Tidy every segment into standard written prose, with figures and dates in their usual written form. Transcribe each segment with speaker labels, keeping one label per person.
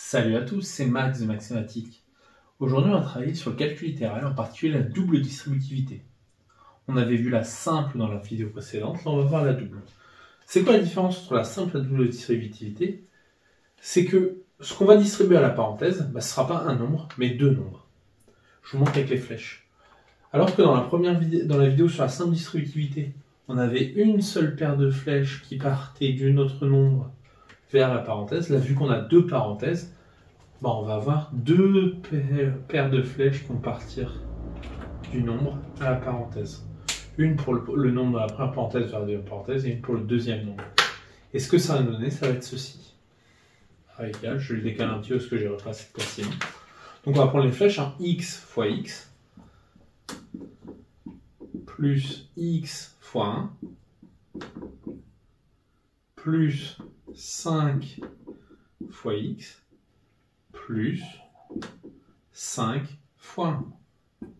Speaker 1: Salut à tous, c'est Max de Maxématique. Aujourd'hui, on va travailler sur le calcul littéral, en particulier la double distributivité. On avait vu la simple dans la vidéo précédente, là on va voir la double. C'est quoi la différence entre la simple et la double distributivité? C'est que ce qu'on va distribuer à la parenthèse, ce ne sera pas un nombre, mais deux nombres. Je vous montre avec les flèches. Alors que dans la vidéo sur la simple distributivité, on avait une seule paire de flèches qui partait d'un autre nombre vers la parenthèse. Là, vu qu'on a deux parenthèses, on va avoir deux paires de flèches qui vont partir du nombre à la parenthèse. Une pour le nombre de la première parenthèse vers la deuxième parenthèse et une pour le deuxième nombre. Et ce que ça va nous donner, ça va être ceci. Égal, je le décale un petit peu parce que j'ai repassé cette fois-ci. Donc on va prendre les flèches, x fois x plus x fois 1 plus 5 fois x plus 5 fois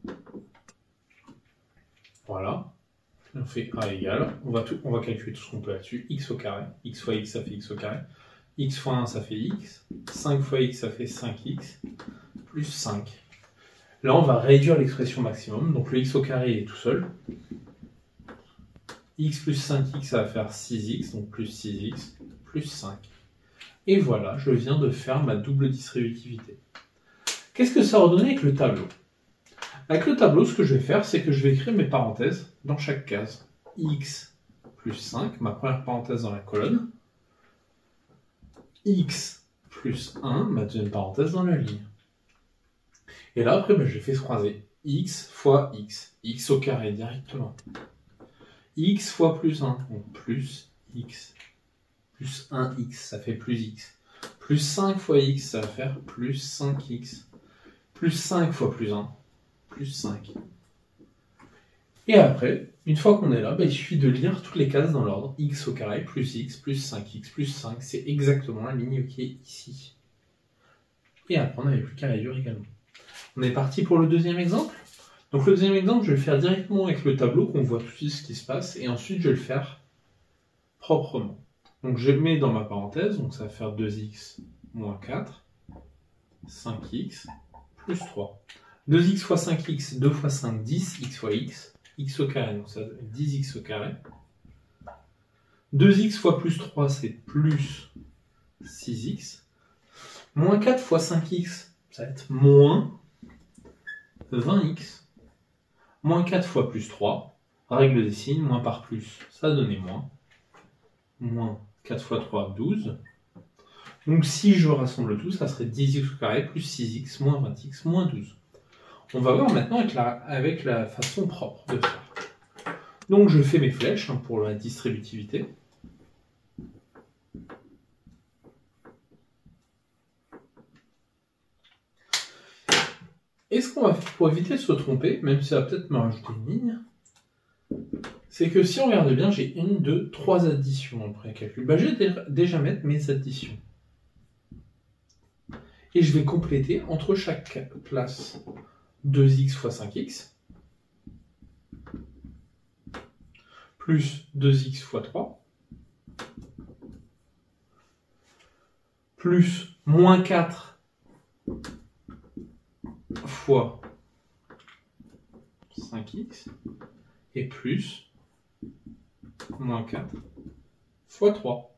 Speaker 1: 1. Voilà. On fait A égale. On va calculer tout ce qu'on peut là-dessus. X au carré. X fois x, ça fait x au carré. X fois 1, ça fait x. 5 fois x, ça fait 5x. Plus 5. Là, on va réduire l'expression maximum. Donc le x au carré est tout seul. X plus 5x, ça va faire 6x. Donc plus 6x, plus 5. Et voilà, je viens de faire ma double distributivité. Qu'est-ce que ça va donner avec le tableau? Avec le tableau, ce que je vais faire, c'est que je vais écrire mes parenthèses dans chaque case. X plus 5, ma première parenthèse dans la colonne. X plus 1, ma deuxième parenthèse dans la ligne. Et là, après, je fais se croiser. X fois x. X au carré directement. X fois plus 1, donc plus x. Plus 1x, ça fait plus x. Plus 5 fois x, ça va faire plus 5x. Plus 5 fois plus 1, plus 5. Et après, une fois qu'on est là, il suffit de lire toutes les cases dans l'ordre. X au carré, plus x, plus 5x, plus 5. C'est exactement la ligne qui est ici. Et après, on n'avait plus qu'à réduire également. On est parti pour le deuxième exemple. Donc le deuxième exemple, je vais le faire directement avec le tableau, qu'on voit tout de suite ce qui se passe. Et ensuite, je vais le faire proprement. Donc je mets dans ma parenthèse, donc ça va faire 2x moins 4, 5x, plus 3. 2x fois 5x, 2 fois 5, 10, x fois x, x au carré, donc ça donne 10x au carré. 2x fois plus 3, c'est plus 6x. Moins 4 fois 5x, ça va être moins 20x. Moins 4 fois plus 3, règle des signes, moins par plus, ça va donner moins. Moins 4 fois 3, 12. Donc si je rassemble tout, ça serait 10x au carré plus 6x moins 20x moins 12. On va voir maintenant avec la façon propre de faire. Donc je fais mes flèches pour la distributivité. Et ce qu'on va faire pour éviter de se tromper, même si ça va peut-être me rajouter une ligne, c'est que si on regarde bien, j'ai 1, 2, 3 additions dans le pré-calcul. Je vais déjà mettre mes additions. Et je vais compléter entre chaque place 2x fois 5x, plus 2x fois 3, plus moins 4 fois 5x, et plus moins 4 fois 3.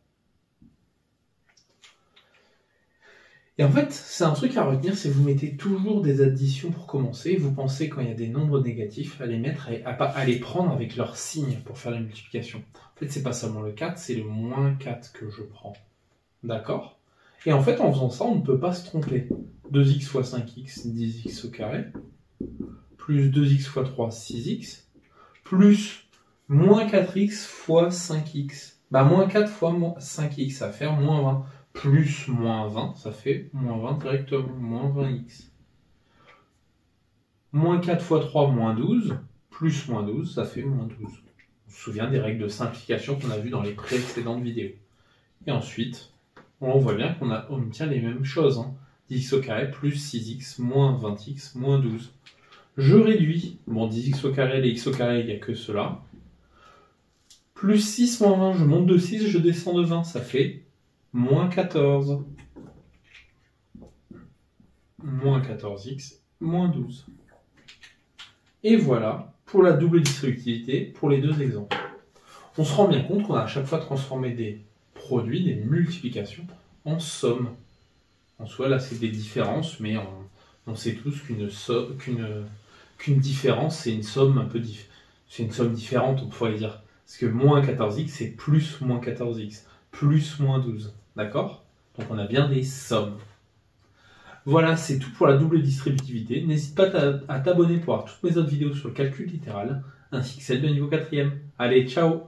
Speaker 1: Et en fait, c'est un truc à retenir, c'est que vous mettez toujours des additions pour commencer. Vous pensez, quand il y a des nombres négatifs, à les mettre, à les prendre avec leur signe pour faire la multiplication. En fait, c'est pas seulement le 4, c'est le moins 4 que je prends. D'accord? Et en fait, en faisant ça, on ne peut pas se tromper. 2x fois 5x, 10x au carré, plus 2x fois 3, 6x, plus moins 4x fois 5x. Moins 4 fois 5x, ça va faire moins 20. Plus moins 20, ça fait moins 20 directement, moins 20x. Moins 4 fois 3, moins 12. Plus moins 12, ça fait moins 12. On se souvient des règles de simplification qu'on a vues dans les précédentes vidéos. Et ensuite, on voit bien qu'on obtient les mêmes choses. 10x au carré plus 6x moins 20x moins 12. Je réduis. 10x au carré, les x au carré, il n'y a que cela. Plus 6 moins 20, je monte de 6, je descends de 20, ça fait moins 14. moins 14x, moins 12. Et voilà pour la double distributivité pour les deux exemples. On se rend bien compte qu'on a à chaque fois transformé des produits, des multiplications, en somme. En soi, là, c'est des différences, mais on sait tous qu'une différence, c'est une somme un peu c'est une somme différente, on pourrait dire. Parce que moins 14x, c'est plus moins 14x, plus moins 12. D'accord? Donc on a bien des sommes. Voilà, c'est tout pour la double distributivité. N'hésite pas à t'abonner pour voir toutes mes autres vidéos sur le calcul littéral, ainsi que celle de niveau 4e. Allez, ciao!